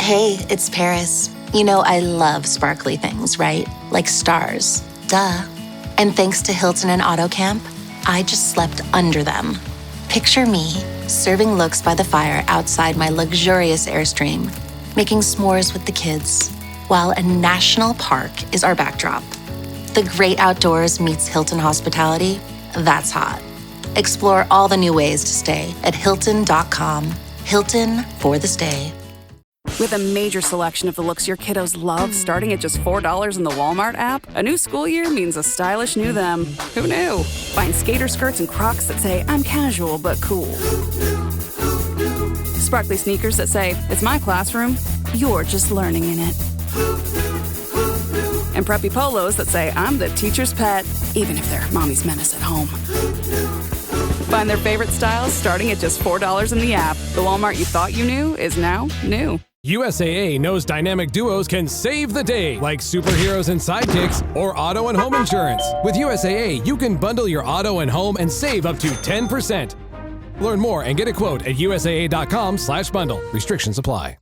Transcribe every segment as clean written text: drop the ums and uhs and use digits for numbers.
Hey, it's Paris. You know I love sparkly things, right? Like stars. Duh. And thanks to Hilton and AutoCamp, I just slept under them. Picture me, serving looks by the fire outside my luxurious Airstream, making s'mores with the kids, while a national park is our backdrop. The great outdoors meets Hilton hospitality. That's hot. Explore all the new ways to stay at Hilton.com. Hilton for the stay. With a major selection of the looks your kiddos love starting at just $4 in the Walmart app, a new school year means a stylish new them. Who knew? Find skater skirts and Crocs that say, I'm casual but cool. Sparkly sneakers that say, it's my classroom, you're just learning in it. And preppy polos that say, I'm the teacher's pet, even if they're mommy's menace at home. Find their favorite styles starting at just $4 in the app. The Walmart you thought you knew is now new. USAA knows dynamic duos can save the day, like superheroes and sidekicks or auto and home insurance. With USAA, you can bundle your auto and home and save up to 10%. Learn more and get a quote at usaa.com/bundle. Restrictions apply.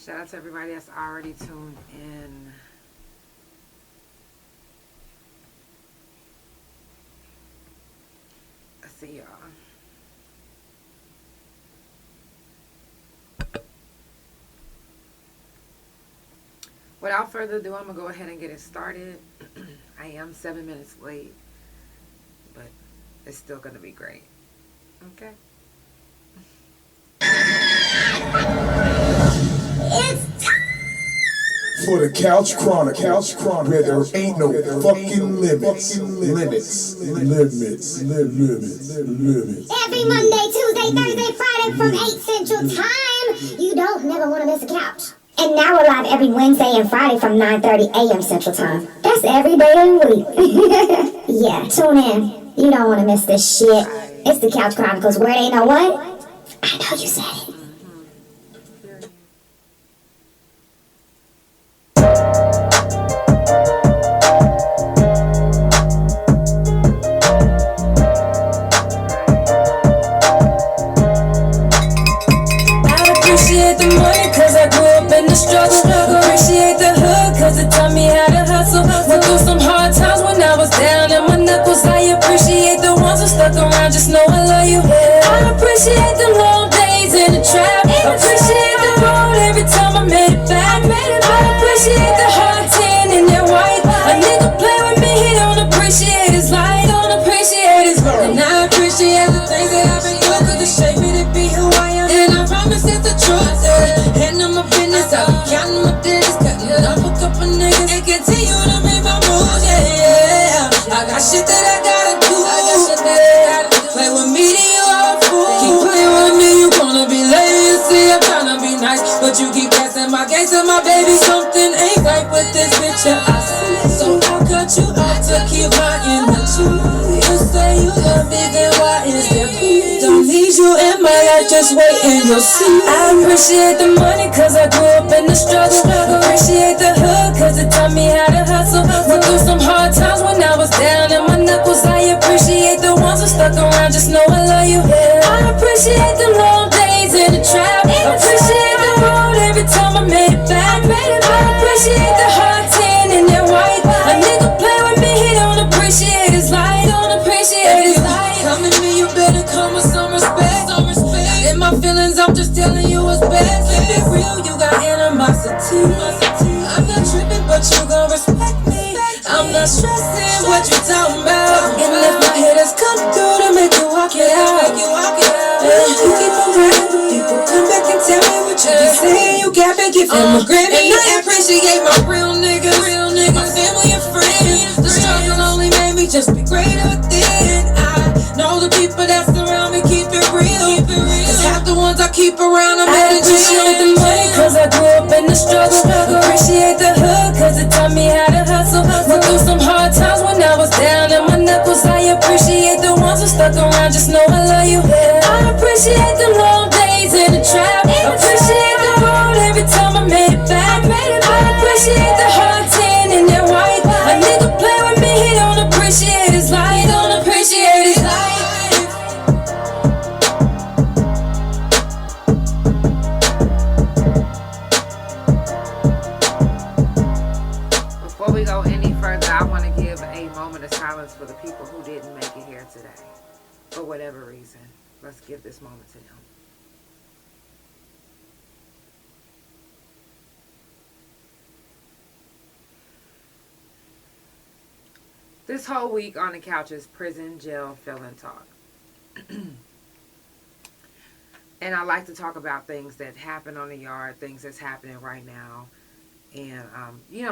Shout out to everybody that's already tuned in. I see y'all. Without further ado, I'm going to go ahead and get it started. I am 7 minutes late, but it's still going to be great. Okay? It's time for the Couch Chronicles, where there ain't no fucking limits. Every Monday, Tuesday, Thursday, Friday from 8 Central Time. You don't never want to miss a couch. And now we're live every Wednesday and Friday from 9:30 a.m. Central Time. That's every day of the week. Yeah, tune in. You don't want to miss this shit. It's the Couch Chronicles, where they know what? I know you said it. Appreciate the hood, cause it taught me how to hustle. Went through some hard times when I was down and my knuckles. I appreciate the ones who stuck around, just know I love you. I appreciate the long days in the trap. Appreciate the road every time I made it back. I appreciate the hard tan and that white. A nigga play with me, he don't appreciate his life. Don't appreciate his life. And I appreciate the things that I've been doing, cause it shaped me to be who I am. And I promise it's the truth. Handle my business, I'll be counting my days, cutting up a couple niggas and continue to make my moves, yeah. I got shit that I gotta do. Play with me, then you all a fool. Keep playing with me, you wanna be lady, you see I'm tryna be nice, but you keep passing my gates to my baby. Something ain't right with this picture I see, so I'll cut you off to keep my energy. You say you love me, then why is there peace? Don't need you in my life, just wait and you'll see. I appreciate the money, cause I grew up in the struggle. Appreciate the hood, cause it taught me how to hustle. Went through some hard times when I was down and my knuckles. I appreciate the ones who stuck around, just know I love you. I appreciate the long days in the trap. Appreciate the road every time I made it back. I appreciate the hard tan and that white. A nigga play with me, he don't appreciate his life. Don't appreciate his life. Come to me, you better come with some respect. In my feelings, I'm just telling you what's best. Keep it real, you got animosity. I'm not tripping, but you gon' respect me. I'm not stressing what you talking about. And if my haters come through to make you walk it out, you keep around the people, come back and tell me what you be saying. You got to give them a Grammy. And I appreciate my real niggas, my family and friends. The struggle only made me just be greater within. I know the people that surround me keep it real. Cause half the ones I keep around, I'm I appreciate the money cause I grew up in the struggle. Appreciate the hood cause it taught me how to hustle. Went through some hard times when I was down on my knuckles. I appreciate the ones who stuck around, just know I love you. I appreciate the long days in the trap. Appreciate the road every time I made it back. I appreciate the hard tan and that white. A nigga play with me, he don't appreciate his life. He don't appreciate his life. Before we go any further, I want to give a moment of silence for the people who didn't make it here today. For whatever reason. Let's give this moment to them. This whole week on the couch is prison, jail, felon talk. And I like to talk about things that happen on the yard, things that's happening right now, and,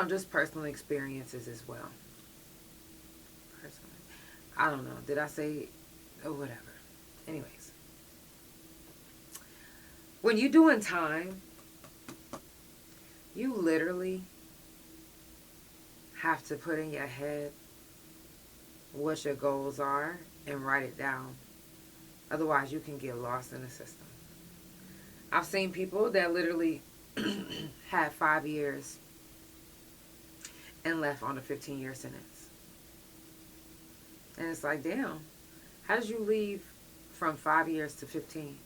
just personal experiences as well. Personally. I don't know. Did I say, or whatever. Anyways. When you're doing time, you literally have to put in your head what your goals are and write it down. Otherwise, you can get lost in the system. I've seen people that literally had 5 years and left on a 15-year sentence. And it's like, damn, how did you leave from 5 years to 15?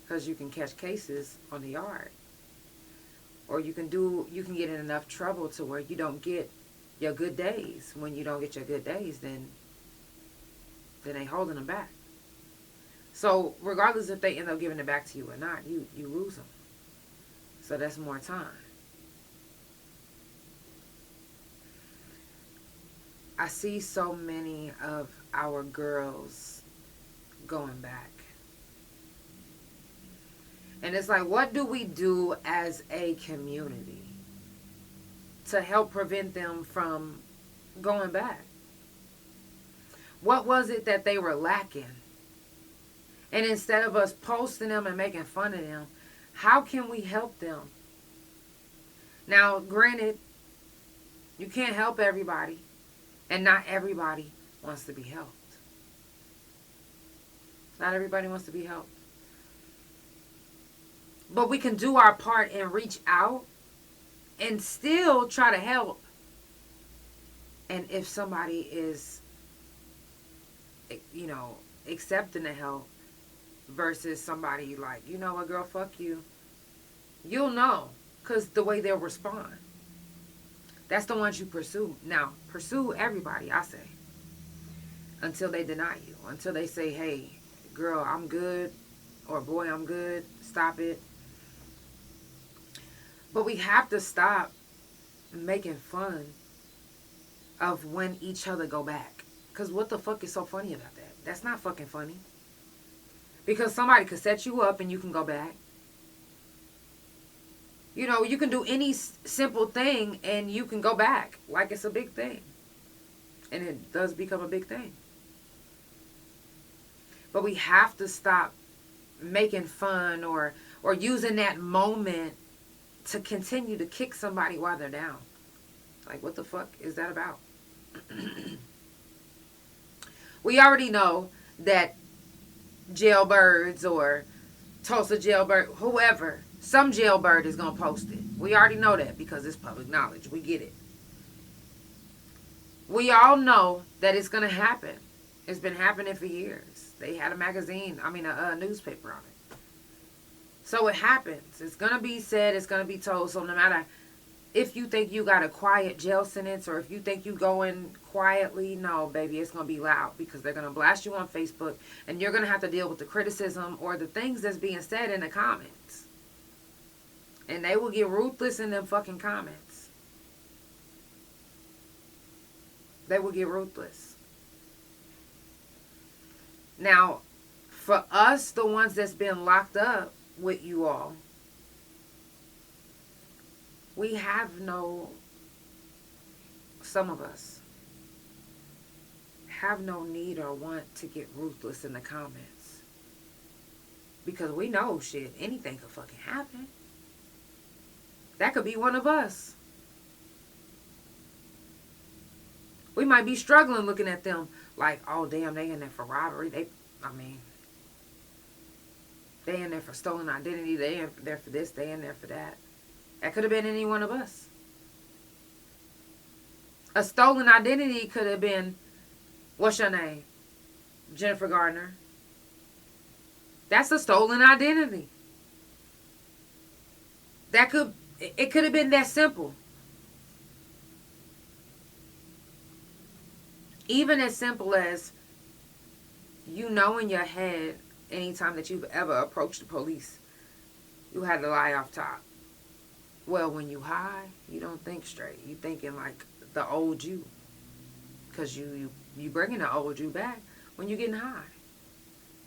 Because you can catch cases on the yard. Or you can get in enough trouble to where you don't get your good days. When you don't get your good days, then they holding them back. So regardless if they end up giving it back to you or not, you lose them. So that's more time. I see so many of our girls going back. And it's like, what do we do as a community to help prevent them from going back? What was it that they were lacking? And instead of us posting them and making fun of them, how can we help them? Now, granted, you can't help everybody, and not everybody wants to be helped. Not everybody wants to be helped. But we can do our part and reach out and still try to help. And if somebody is, accepting the help versus somebody like, you know what, girl, fuck you, you'll know, because the way they'll respond. That's the ones you pursue. Now, pursue everybody, I say, until they deny you, until they say, hey, girl, I'm good, or boy, I'm good, stop it. But we have to stop making fun of when each other go back. Because what the fuck is so funny about that? That's not fucking funny. Because somebody could set you up and you can go back. You can do any simple thing and you can go back like it's a big thing. And it does become a big thing. But we have to stop making fun or using that moment to continue to kick somebody while they're down. Like, what the fuck is that about? We already know that jailbirds or Tulsa jailbird, whoever, some jailbird is going to post it. We already know that because it's public knowledge. We get it. We all know that it's going to happen. It's been happening for years. They had a newspaper on it. So it happens. It's going to be said. It's going to be told. So no matter if you think you got a quiet jail sentence or if you think you go in quietly, no, baby, it's going to be loud because they're going to blast you on Facebook and you're going to have to deal with the criticism or the things that's being said in the comments. And they will get ruthless in them fucking comments. They will get ruthless. Now, for us, the ones that's been locked up with you all, we have no, some of us have no need or want to get ruthless in the comments. Because we know shit, anything could fucking happen. That could be one of us. We might be struggling looking at them like, oh damn, they in there for robbery. They in there for stolen identity. They in there for this. They in there for that. That could have been any one of us. A stolen identity could have been, what's your name? Jennifer Gardner. That's a stolen identity. It could have been that simple. Even as simple as, you know in your head, anytime that you've ever approached the police, you had to lie off top. Well, when you high, you don't think straight. You thinking like the old you. Because you bringing the old you back when you're getting high.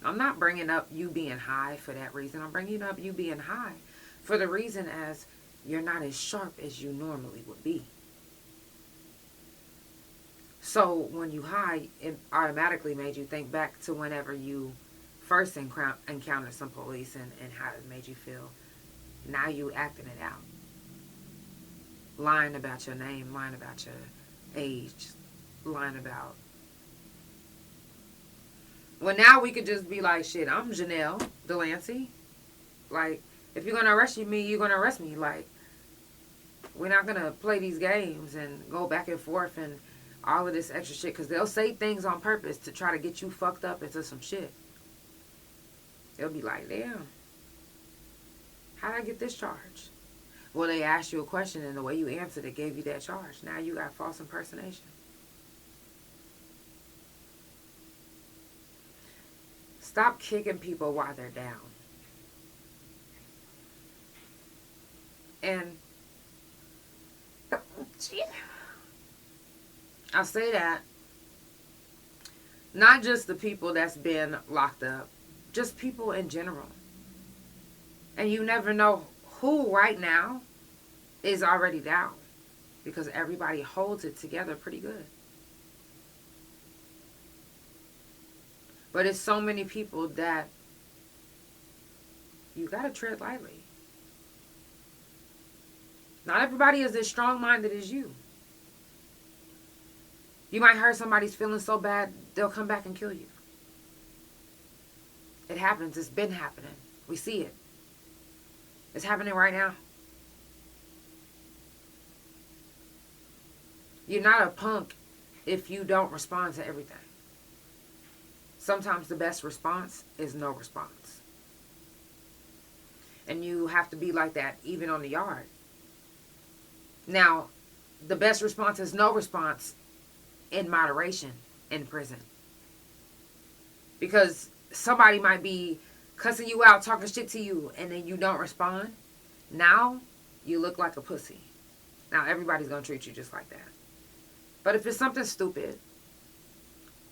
I'm not bringing up you being high for that reason. I'm bringing up you being high for the reason as you're not as sharp as you normally would be. So when you high, it automatically made you think back to whenever you first encountered some police and how it made you feel. Now you acting it out. Lying about your name, lying about your age, lying about... Well, now we could just be like, shit, I'm Janelle Delancey. Like, if you're going to arrest me, you're going to arrest me. Like, we're not going to play these games and go back and forth and all of this extra shit. Because they'll say things on purpose to try to get you fucked up into some shit. They'll be like, damn, how'd I get this charge? Well, they asked you a question and the way you answered it gave you that charge. Now you got false impersonation. Stop kicking people while they're down. And I say that not just the people that's been locked up, just people in general. And you never know who right now is already down, because everybody holds it together pretty good. But it's so many people that you gotta tread lightly. Not everybody is as strong-minded as you. You might hurt somebody's feelings so bad, they'll come back and kill you. It happens. It's been happening. We see it. It's happening right now. You're not a punk if you don't respond to everything. Sometimes the best response is no response. And you have to be like that even on the yard. Now, the best response is no response in moderation in prison. Because somebody might be cussing you out, talking shit to you, and then you don't respond. Now, you look like a pussy. Now, everybody's going to treat you just like that. But if it's something stupid,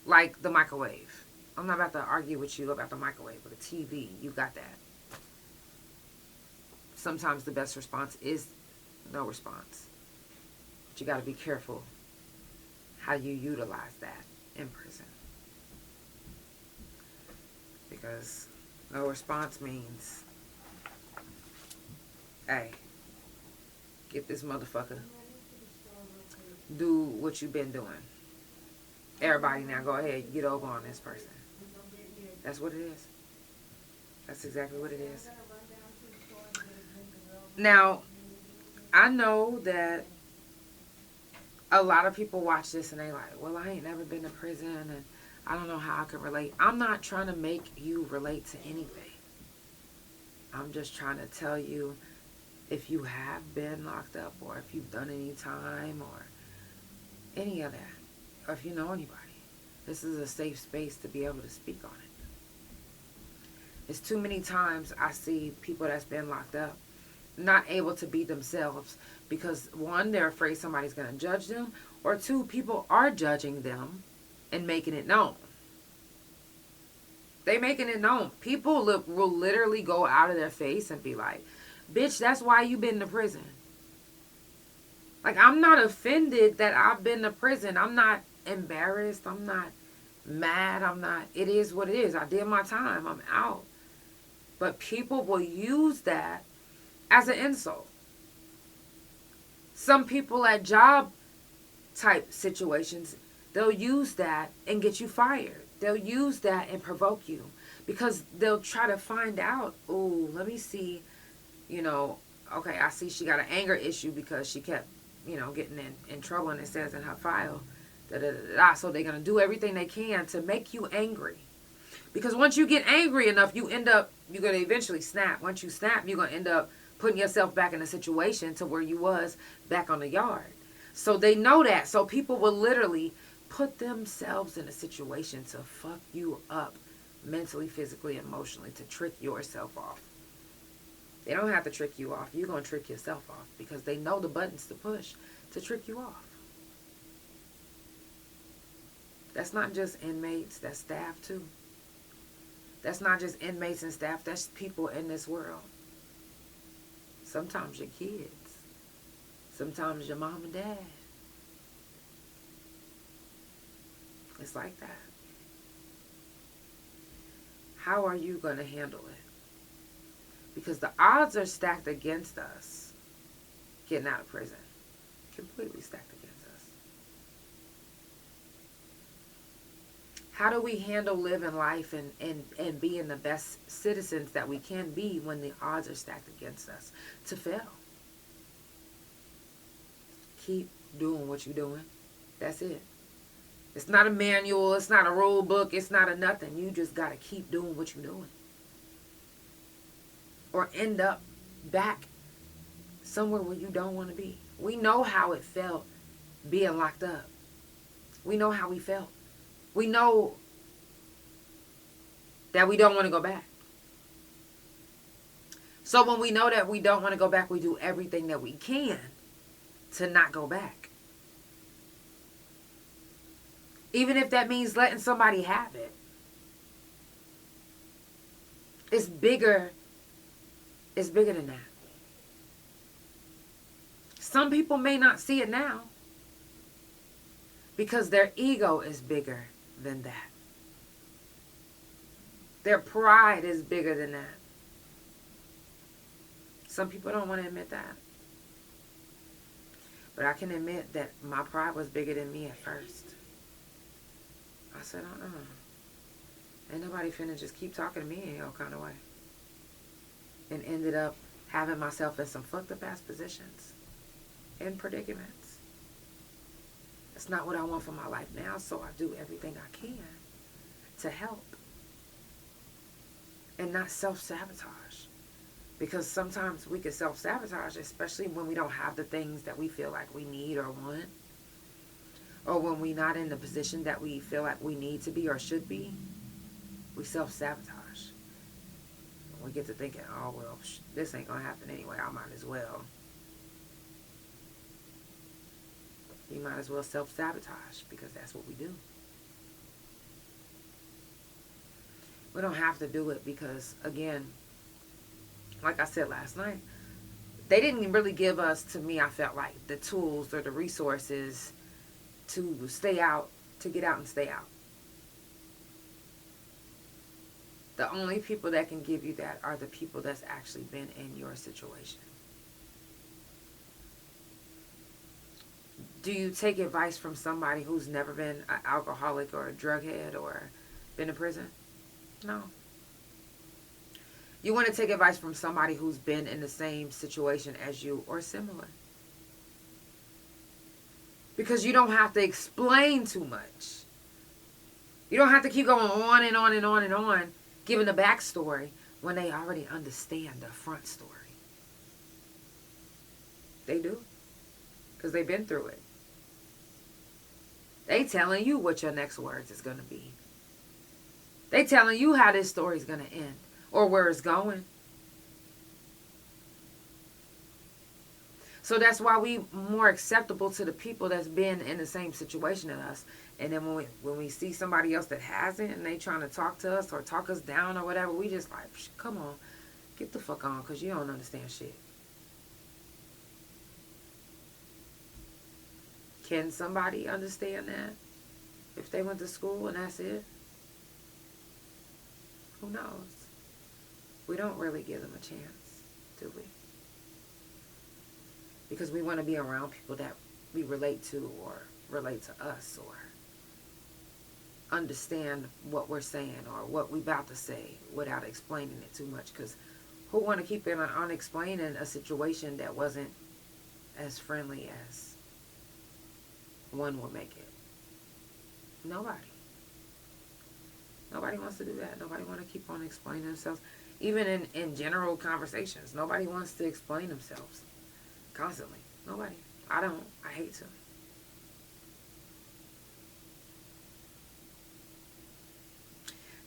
like the microwave, I'm not about to argue with you about the microwave, but the TV, you got that. Sometimes the best response is no response. But you got to be careful how you utilize that in prison. Because no response means, hey, get this motherfucker. Do what you've been doing. Everybody now go ahead, get over on this person. That's what it is. That's exactly what it is. Now, I know that a lot of people watch this and they like, well, I ain't never been to prison and I don't know how I can relate. I'm not trying to make you relate to anything. I'm just trying to tell you, if you have been locked up or if you've done any time or any of that, or if you know anybody, this is a safe space to be able to speak on it. It's too many times I see people that's been locked up not able to be themselves because, one, they're afraid somebody's going to judge them, or two, people are judging them and making it known. They making it known. People will literally go out of their face and be like, bitch, that's why you been to prison. Like, I'm not offended that I've been to prison. I'm not embarrassed. I'm not mad. It is what it is. I did my time. I'm out. But people will use that as an insult. Some people at job type situations, they'll use that and get you fired. They'll use that and provoke you because they'll try to find out, oh, let me see, okay, I see she got an anger issue because she kept, getting in trouble, and it says in her file, so they're going to do everything they can to make you angry. Because once you get angry enough, you're going to eventually snap. Once you snap, you're going to end up putting yourself back in a situation to where you was back on the yard. So they know that. So people will literally put themselves in a situation to fuck you up mentally, physically, emotionally, to trick yourself off. They don't have to trick you off. You're going to trick yourself off because they know the buttons to push to trick you off. That's not just inmates, that's staff too. That's not just inmates and staff, that's people in this world. Sometimes your kids. Sometimes your mom and dad. It's like that. How are you going to handle it? Because the odds are stacked against us getting out of prison. Completely stacked against us. How do we handle living life and being the best citizens that we can be when the odds are stacked against us to fail? Keep doing what you're doing. That's it. It's not a manual. It's not a rule book. It's not a nothing. You just got to keep doing what you're doing. Or end up back somewhere where you don't want to be. We know how it felt being locked up. We know how we felt. We know that we don't want to go back. So when we know that we don't want to go back, we do everything that we can to not go back. Even if that means letting somebody have it. It's bigger than that. Some people may not see it now because their ego is bigger than that. Their pride is bigger than that. Some people don't want to admit that. But I can admit that my pride was bigger than me at first. I said, ain't nobody finna just keep talking to me in no kind of way. And ended up having myself in some fucked up ass positions and predicaments. That's not what I want for my life now, so I do everything I can to help. And not self-sabotage. Because sometimes we can self-sabotage, especially when we don't have the things that we feel like we need or want. Or when we're not in the position that we feel like we need to be or should be. We self-sabotage. We get to thinking, oh, well, this ain't going to happen anyway. I might as well. You might as well self-sabotage because that's what we do. We don't have to do it because, again, like I said last night, they didn't really give us, to me, I felt like, the tools or the resources to stay out, to get out and stay out. The only people that can give you that are the people that's actually been in your situation. Do you take advice from somebody who's never been an alcoholic or a drug head or been in prison? No. You want to take advice from somebody who's been in the same situation as you or similar. Because you don't have to explain too much. You don't have to keep going on and on and on and on, giving the backstory when they already understand the front story. They do. Because they've been through it. They telling you what your next words is going to be. They telling you how this story is going to end. Or where it's going. So that's why we more acceptable to the people that's been in the same situation as us. And then when we see somebody else that hasn't and they trying to talk to us or talk us down or whatever, we just like, come on, get the fuck on, because you don't understand shit. Can somebody understand that? If they went to school and that's it? Who knows? We don't really give them a chance, do we? Because we want to be around people that we relate to or relate to us or understand what we're saying or what we about to say without explaining it too much. Because who want to keep it on explaining a situation that wasn't as friendly as one will make it? Nobody. Nobody wants to do that. Nobody want to keep on explaining themselves. Even in general conversations, nobody wants to explain themselves constantly. Nobody. I don't. I hate to.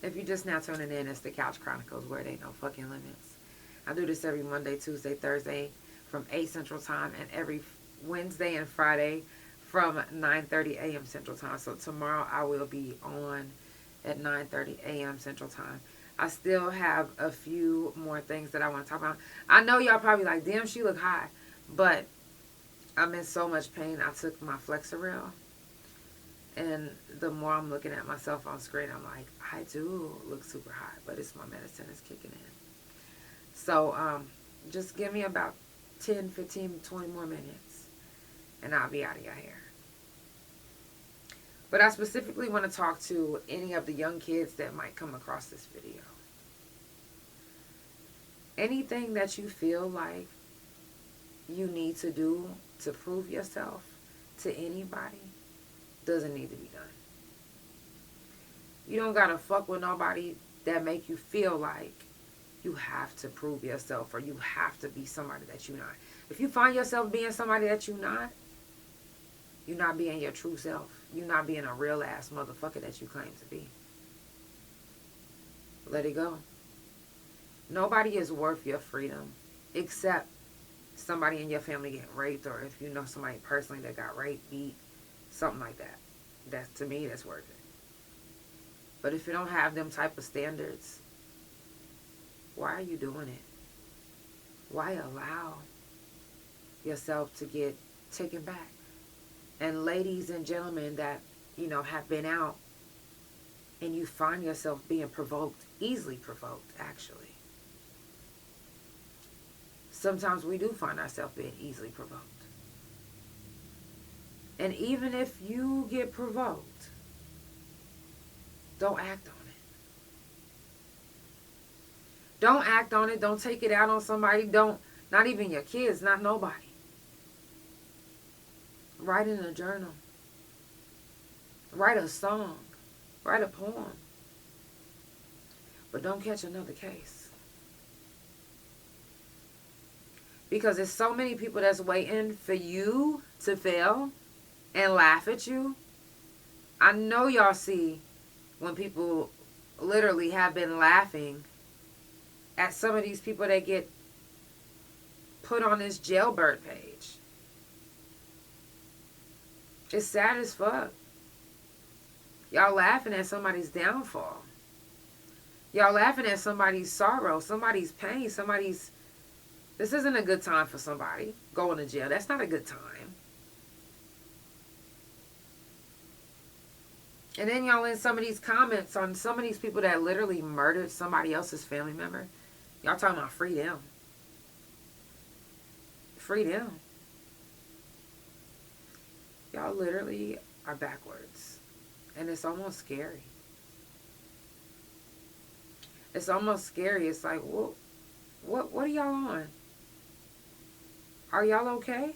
If you're just now tuning in, it's the Couch Chronicles, where there ain't no fucking limits. I do this every Monday, Tuesday, Thursday from 8 Central Time, and every Wednesday and Friday from 9:30 a.m. Central Time. So tomorrow I will be on at 9:30 a.m. Central Time. I still have a few more things that I want to talk about. I know y'all probably like, damn, she look high. But I'm in so much pain. I took my Flexeril. And the more I'm looking at myself on screen, I'm like, I do look super high. But it's my medicine is kicking in. So just give me about 10, 15, 20 more minutes. And I'll be out of your hair. But I specifically want to talk to any of the young kids that might come across this video. Anything that you feel like you need to do to prove yourself to anybody doesn't need to be done. You don't gotta fuck with nobody that make you feel like you have to prove yourself or you have to be somebody that you're not. If you find yourself being somebody that you're not being your true self. You're not being a real ass motherfucker that you claim to be. Let it go. Nobody is worth your freedom except somebody in your family getting raped, or if you know somebody personally that got raped, beat, something like that. That's, to me, that's worth it. But if you don't have them type of standards, why are you doing it? Why allow yourself to get taken back? And ladies and gentlemen that, have been out and you find yourself being provoked, easily provoked, actually. Sometimes we do find ourselves being easily provoked. And even if you get provoked, don't act on it. Don't act on it. Don't take it out on somebody. Not even your kids, not nobody. Write in a journal. Write a song. Write a poem. But don't catch another case. Because there's so many people that's waiting for you to fail and laugh at you. I know y'all see when people literally have been laughing at some of these people that get put on this jailbird page. It's sad as fuck. Y'all laughing at somebody's downfall. Y'all laughing at somebody's sorrow, somebody's pain, this isn't a good time for somebody going to jail. That's not a good time. And then y'all in some of these comments on some of these people that literally murdered somebody else's family member. Y'all talking about free them. Free them. Y'all literally are backwards. And it's almost scary. It's almost scary. It's like, what are y'all on? Are y'all okay?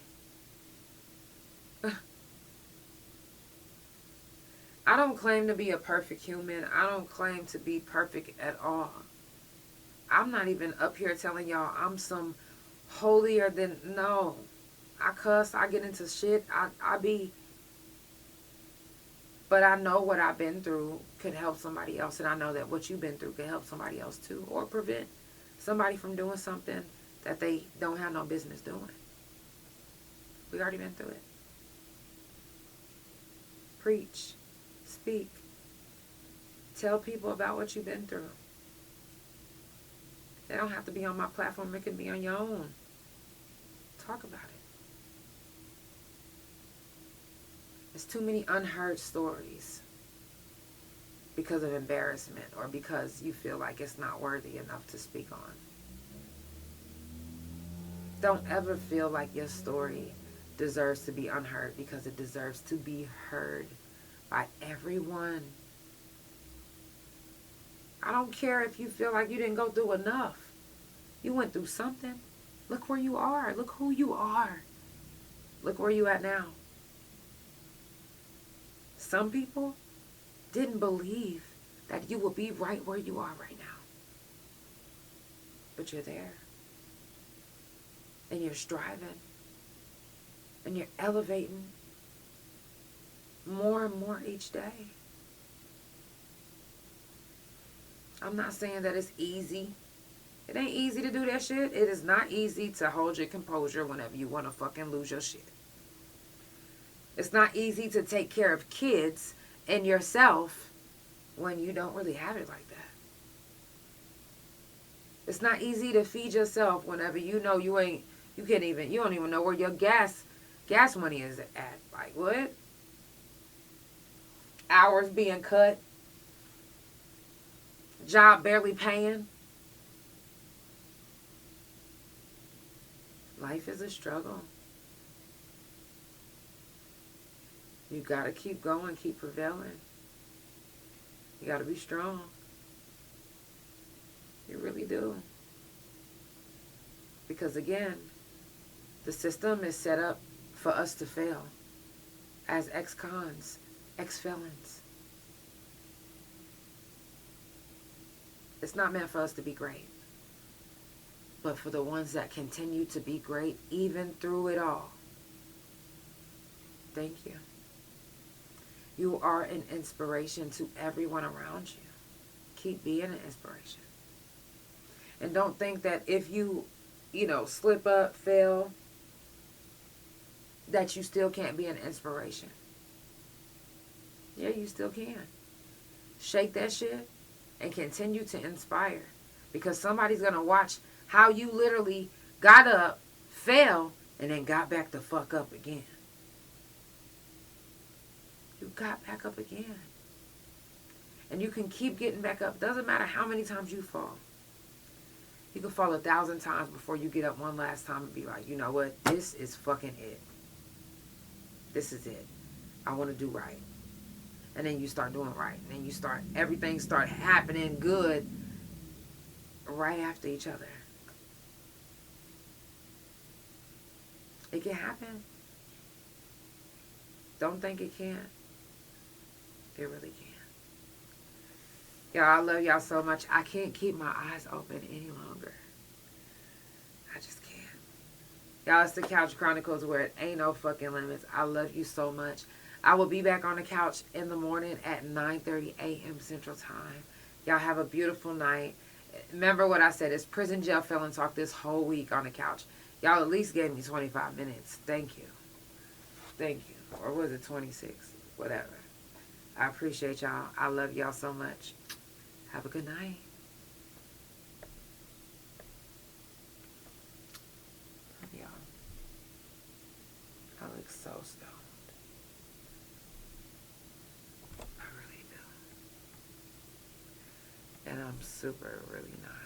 I don't claim to be a perfect human. I don't claim to be perfect at all. I'm not even up here telling y'all I'm some holier than, no. I cuss, I get into shit, I be. But I know what I've been through could help somebody else. And I know that what you've been through could help somebody else too. Or prevent somebody from doing something that they don't have no business doing. We already been through it. Preach. Speak. Tell people about what you've been through. They don't have to be on my platform. It can be on your own. Talk about it. There's too many unheard stories because of embarrassment or because you feel like it's not worthy enough to speak on. Don't ever feel like your story deserves to be unheard, because it deserves to be heard by everyone. I don't care if you feel like you didn't go through enough. You went through something. Look where you are. Look who you are. Look where you at now. Some people didn't believe that you would be right where you are right now. But you're there. And you're striving. And you're elevating more and more each day. I'm not saying that it's easy. It ain't easy to do that shit. It is not easy to hold your composure whenever you want to fucking lose your shit. It's not easy to take care of kids and yourself when you don't really have it like that. It's not easy to feed yourself whenever you know you don't even know where your gas money is at. Like, what? Hours being cut. Job barely paying. Life is a struggle. You gotta keep going, keep prevailing. You gotta be strong. You really do. Because again, the system is set up for us to fail as ex-cons, ex-felons. It's not meant for us to be great. But for the ones that continue to be great, even through it all, thank you. You are an inspiration to everyone around you. Keep being an inspiration. And don't think that if you slip up, fail, that you still can't be an inspiration. Yeah, you still can. Shake that shit and continue to inspire. Because somebody's going to watch how you literally got up, fell, and then got back the fuck up again. You got back up again. And you can keep getting back up. Doesn't matter how many times you fall. You can fall 1,000 times before you get up one last time and be like, you know what? This is fucking it. This is it. I want to do right. And then you start doing right. And then everything start happening good right after each other. It can happen. Don't think it can't. It really can. Y'all, I love y'all so much. I can't keep my eyes open any longer. I just can't. Y'all, it's the Couch Chronicles, where it ain't no fucking limits. I love you so much. I will be back on the couch in the morning at 9:30 a.m. Central Time. Y'all have a beautiful night. Remember what I said. It's prison, jail, felon talk this whole week on the couch. Y'all at least gave me 25 minutes. Thank you. Thank you. Or was it 26? Whatever. I appreciate y'all. I love y'all so much. Have a good night. Love y'all. I look so stoned. I really do. And I'm super really not.